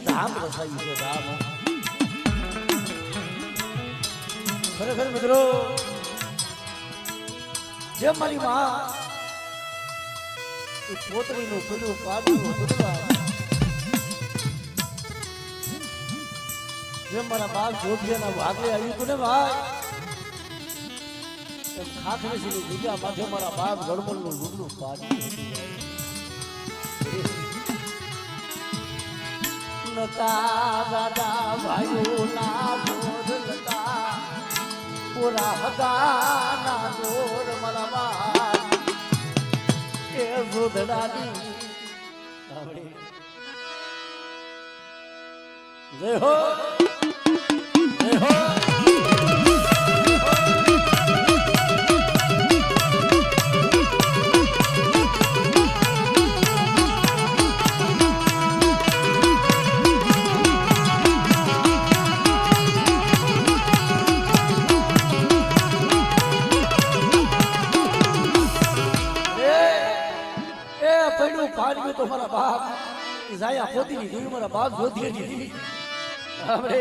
ધામ રસાયું છે ધામ. ખરેખર મિત્રો જે મારી માં એ પોતરીનું પેલું પાડું હતું જેમ મારા બાપ જોધિયાના ભાગલે આવ્યું હતું ને ભાઈ એમ ખાખરી છે જગ્યા માથે મારા બાપ ગળમણનું લુગડું પાડ્યું નતા દાદા ભાઈઓ ના બોલતા પૂરા હતા ના દોર મારા બાપ એ જોધડાની જય હો જય હો. પાડ્યું તો મારા બાપ જાયા ખોદી ની મારા બાપ જોધી દીધી આપણે